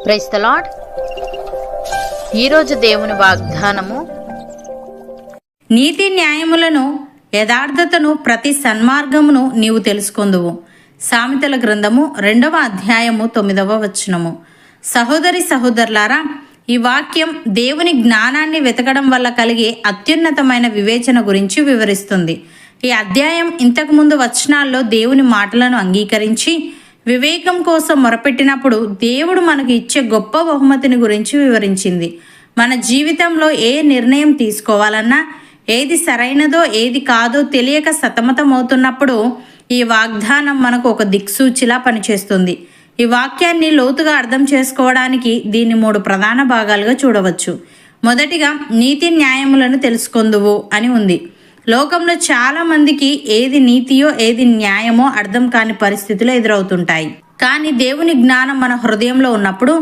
Praise the lord. ఈరోజు దేవుని వాగ్దానము, నీతి న్యాయములను యథార్థతను ప్రతి సన్మార్గమును నీవు తెలుసుకొందువు. సామెతల గ్రంథము 2వ అధ్యాయము 9వ వచనము. సహోదరి సహోదరులారా, ఈ వాక్యం దేవుని జ్ఞానాన్ని వెతకడం వల్ల కలిగే అత్యున్నతమైన వివేచన గురించి వివరిస్తుంది. ఈ అధ్యాయం ఇంతకుముందు వచనాల్లో దేవుని మాటలను అంగీకరించి వివేకం కోసం మొరపెట్టినప్పుడు దేవుడు మనకు ఇచ్చే గొప్ప బహుమతిని గురించి వివరించింది. మన జీవితంలో ఏ నిర్ణయం తీసుకోవాలన్నా, ఏది సరైనదో ఏది కాదో తెలియక సతమతమవుతున్నప్పుడు ఈ వాగ్దానం మనకు ఒక దిక్సూచిలా పనిచేస్తుంది. ఈ వాక్యాన్ని లోతుగా అర్థం చేసుకోవడానికి దీన్ని 3 ప్రధాన భాగాలుగా చూడవచ్చు. మొదటిగా, నీతి న్యాయములను తెలుసుకొందువు అని ఉంది. లోకంలో చాలా మందికి ఏది నీతియో ఏది న్యాయమో అర్థం కాని పరిస్థితులు ఎదురవుతుంటాయి. కానీ దేవుని జ్ఞానం మన హృదయంలో ఉన్నప్పుడు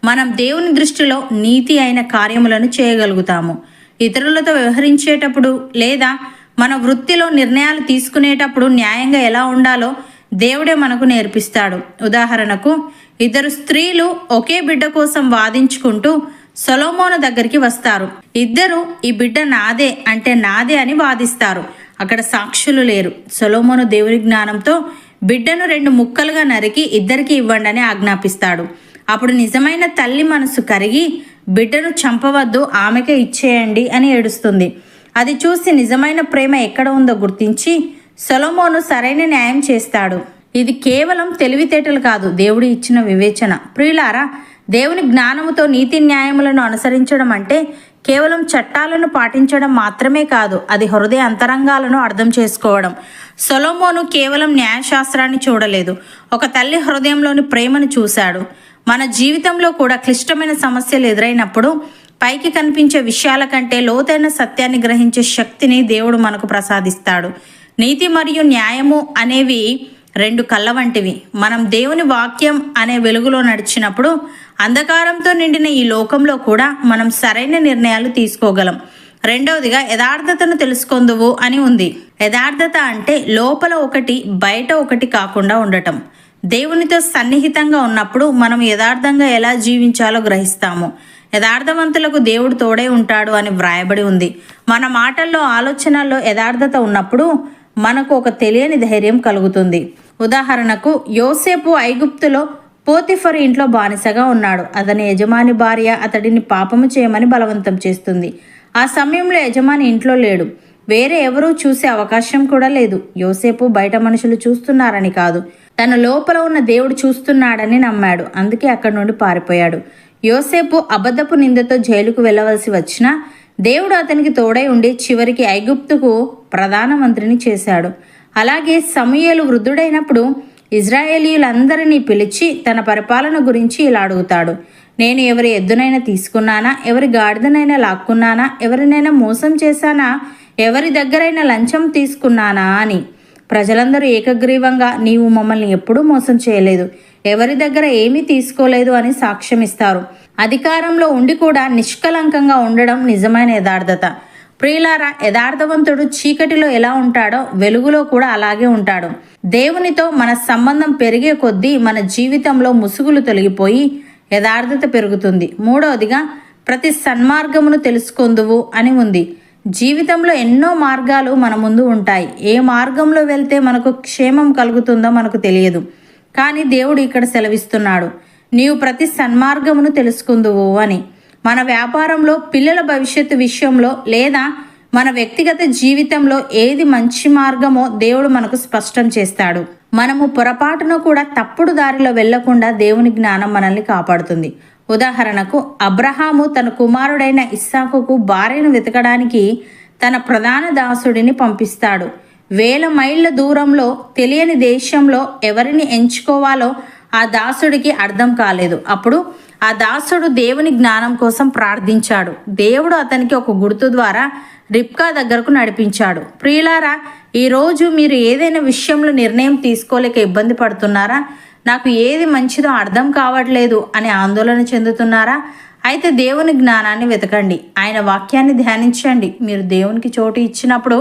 మనం దేవుని దృష్టిలో నీతి అయిన కార్యములను చేయగలుగుతాము. ఇతరులతో వ్యవహరించేటప్పుడు లేదా మన వృత్తిలో నిర్ణయాలు తీసుకునేటప్పుడు న్యాయంగా ఎలా ఉండాలో దేవుడే మనకు నేర్పిస్తాడు. ఉదాహరణకు, 2 స్త్రీలు ఒకే బిడ్డ కోసం వాదించుకుంటూ సొలొమోను దగ్గరికి వస్తారు. ఇద్దరు ఈ బిడ్డ నాదే అంటే నాదే అని వాదిస్తారు. అక్కడ సాక్షులు లేరు. సొలొమోను దేవుని జ్ఞానంతో బిడ్డను 2 ముక్కలుగా నరికి ఇద్దరికి ఇవ్వండి అని ఆజ్ఞాపిస్తాడు. అప్పుడు నిజమైన తల్లి మనసు కరిగి బిడ్డను చంపవద్దు, ఆమెకే ఇచ్చేయండి అని ఏడుస్తుంది. అది చూసి నిజమైన ప్రేమ ఎక్కడ ఉందో గుర్తించి సొలొమోను సరైన న్యాయం చేస్తాడు. ఇది కేవలం తెలివితేటలు కాదు, దేవుడు ఇచ్చిన వివేచన. ప్రియులారా, దేవుని జ్ఞానముతో నీతి న్యాయములను అనుసరించడం అంటే కేవలం చట్టాలను పాటించడం మాత్రమే కాదు, అది హృదయ అంతరంగాలను అర్థం చేసుకోవడం. సొలొమోను కేవలం న్యాయశాస్త్రాన్ని చూడలేదు, ఒక తల్లి హృదయంలోని ప్రేమను చూశాడు. మన జీవితంలో కూడా క్లిష్టమైన సమస్యలు ఎదురైనప్పుడు పైకి కనిపించే విషయాల కంటే లోతైన సత్యాన్ని గ్రహించే శక్తిని దేవుడు మనకు ప్రసాదిస్తాడు. నీతి మరియు న్యాయము అనేవి 2 కళ్ళ వంటివి. మనం దేవుని వాక్యం అనే వెలుగులో నడిచినప్పుడు అంధకారంతో నిండిన ఈ లోకంలో కూడా మనం సరైన నిర్ణయాలు తీసుకోగలం. రెండవదిగా, యథార్థతను తెలుసుకొందువు అని ఉంది. యథార్థత అంటే లోపల ఒకటి బయట ఒకటి కాకుండా ఉండటం. దేవునితో సన్నిహితంగా ఉన్నప్పుడు మనం యథార్థంగా ఎలా జీవించాలో గ్రహిస్తాము. యథార్థవంతులకు దేవుడు తోడై ఉంటాడు అని వ్రాయబడి ఉంది. మన మాటల్లో ఆలోచనల్లో యథార్థత ఉన్నప్పుడు మనకు ఒక తెలియని ధైర్యం కలుగుతుంది. ఉదాహరణకు, యోసేపు ఐగుప్తులో పోతిఫరు ఇంట్లో బానిసగా ఉన్నాడు. అతని యజమాని భార్య అతడిని పాపము చేయమని బలవంతం చేస్తుంది. ఆ సమయంలో యజమాని ఇంట్లో లేడు. వేరే ఎవరూ చూసే అవకాశం కూడా లేదు. యోసేపు బయట మనుషులు చూస్తున్నారని కాదు, తన లోపల ఉన్న దేవుడు చూస్తున్నాడని నమ్మాడు. అందుకే అక్కడి నుండి పారిపోయాడు. యోసేపు అబద్ధపు నిందతో జైలుకు వెళ్ళవలసి వచ్చినా దేవుడు అతనికి తోడై ఉండి చివరికి ఐగుప్తుకు ప్రధానమంత్రిని చేశాడు. అలాగే సమూయేలు వృద్ధుడైనప్పుడు ఇజ్రాయేలీయులందరినీ పిలిచి తన పరిపాలన గురించి ఇలా అడుగుతాడు: నేను ఎవరి ఎద్దునైనా తీసుకున్నానా, ఎవరి గాడిదనైనా లాక్కున్నానా, ఎవరినైనా మోసం చేశానా, ఎవరి దగ్గరైనా లంచం తీసుకున్నానా అని. ప్రజలందరూ ఏకగ్రీవంగా నీవు మమ్మల్ని ఎప్పుడూ మోసం చేయలేదు, ఎవరి దగ్గర ఏమీ తీసుకోలేదు అని సాక్ష్యమిస్తారు. అధికారంలో ఉండి కూడా నిష్కలంకంగా ఉండడం నిజమైన యథార్థత. ప్రియులారా, యథార్థవంతుడు చీకటిలో ఎలా ఉంటాడో వెలుగులో కూడా అలాగే ఉంటాడు. దేవునితో మన సంబంధం పెరిగే కొద్దీ మన జీవితంలో ముసుగులు తొలగిపోయి యథార్థత పెరుగుతుంది. మూడవదిగా, ప్రతి సన్మార్గమును తెలుసుకొందువు అని ఉంది. జీవితంలో ఎన్నో మార్గాలు మన ముందు ఉంటాయి. ఏ మార్గంలో వెళ్తే మనకు క్షేమం కలుగుతుందో మనకు తెలియదు. కానీ దేవుడు ఇక్కడ సెలవిస్తున్నాడు, నీవు ప్రతి సన్మార్గమును తెలుసుకుందువు అని. మన వ్యాపారంలో, పిల్లల భవిష్యత్తు విషయంలో లేదా మన వ్యక్తిగత జీవితంలో ఏది మంచి మార్గమో దేవుడు మనకు స్పష్టం చేస్తాడు. మనము పొరపాటును కూడా తప్పుడు దారిలో వెళ్లకుండా దేవుని జ్ఞానం మనల్ని కాపాడుతుంది. ఉదాహరణకు, అబ్రహాము తన కుమారుడైన ఇస్సాకుకు భార్యను వెతకడానికి తన ప్రధాన దాసుడిని పంపిస్తాడు. 1000 మైళ్ళ దూరంలో తెలియని దేశంలో ఎవరిని ఎంచుకోవాలో ఆ దాసుడికి అర్థం కాలేదు. అప్పుడు ఆ దాసుడు దేవుని జ్ఞానం కోసం ప్రార్థించాడు. దేవుడు అతనికి ఒక గుర్తు ద్వారా రిబ్కా దగ్గరకు నడిపించాడు. ప్రియులారా, ఈరోజు మీరు ఏదైనా విషయంలో నిర్ణయం తీసుకోలేక ఇబ్బంది పడుతున్నారా? నాకు ఏది మంచిదో అర్థం కావట్లేదు అని ఆందోళన చెందుతున్నారా? అయితే దేవుని జ్ఞానాన్ని వెతకండి, ఆయన వాక్యాన్ని ధ్యానించండి. మీరు దేవునికి చోటు ఇచ్చినప్పుడు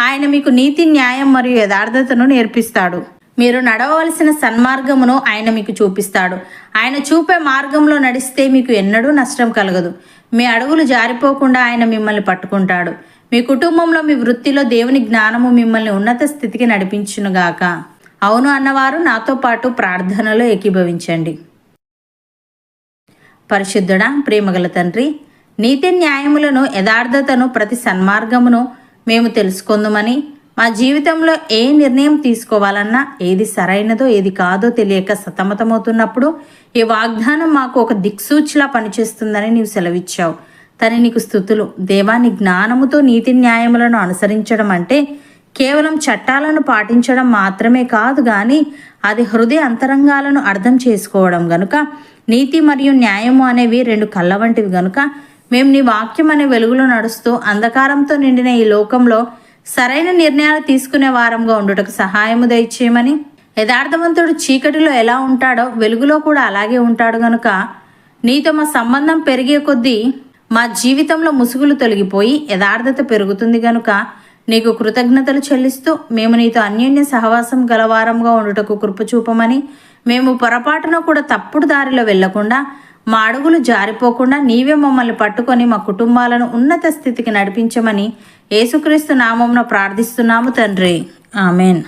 ఆయన మీకు నీతి, న్యాయం మరియు యథార్థతను నేర్పిస్తాడు. మీరు నడవవలసిన సన్మార్గమును ఆయన మీకు చూపిస్తాడు. ఆయన చూపే మార్గంలో నడిస్తే మీకు ఎన్నడూ నష్టం కలగదు. మీ అడుగులు జారిపోకుండా ఆయన మిమ్మల్ని పట్టుకుంటాడు. మీ కుటుంబంలో, మీ వృత్తిలో దేవుని జ్ఞానము మిమ్మల్ని ఉన్నత స్థితికి నడిపించునుగాక. అవును అన్నవారు నాతో పాటు ప్రార్థనలో ఏకీభవించండి. పరిశుద్ధుడా, ప్రేమగల తండ్రి, నీతి న్యాయములను, యథార్థతను, ప్రతి సన్మార్గమును మేము తెలుసుకుందామని, మా జీవితంలో ఏ నిర్ణయం తీసుకోవాలన్నా, ఏది సరైనదో ఏది కాదో తెలియక సతమతమవుతున్నప్పుడు ఈ వాగ్దానం మాకు ఒక దిక్సూచిలా పనిచేస్తుందని నీవు సెలవిచ్చావు. తని నీకు స్తుతులు. దేవాని జ్ఞానముతో నీతి న్యాయములను అనుసరించడం అంటే కేవలం చట్టాలను పాటించడం మాత్రమే కాదు, కానీ అది హృదయ అంతరంగాలను అర్థం చేసుకోవడం గనుక, నీతి మరియు న్యాయము అనేవి రెండు కళ్ళ వంటివి గనుక, మేము నీ వాక్యం అనే వెలుగులో నడుస్తూ అంధకారంతో నిండిన ఈ లోకంలో సరైన నిర్ణయాలు తీసుకునే వారంగా ఉండుటకు సహాయము దయచేయమని, యథార్థవంతుడు చీకటిలో ఎలా ఉంటాడో వెలుగులో కూడా అలాగే ఉంటాడు గనుక, నీతో మా సంబంధం పెరిగే కొద్దీ మా జీవితంలో ముసుగులు తొలగిపోయి యథార్థత పెరుగుతుంది గనుక నీకు కృతజ్ఞతలు చెల్లిస్తూ మేము నీతో అన్యోన్య సహవాసం గలవారంగా ఉండుటకు కృప చూపమని, మేము పొరపాటున కూడా తప్పుడు దారిలో వెళ్లకుండా, మా అడుగులు జారిపోకుండా నీవే మమ్మల్ని పట్టుకొని మా కుటుంబాలను ఉన్నత స్థితికి నడిపించమని యేసుక్రీస్తు నామమున ప్రార్థిస్తున్నాము తండ్రి. ఆమెన్.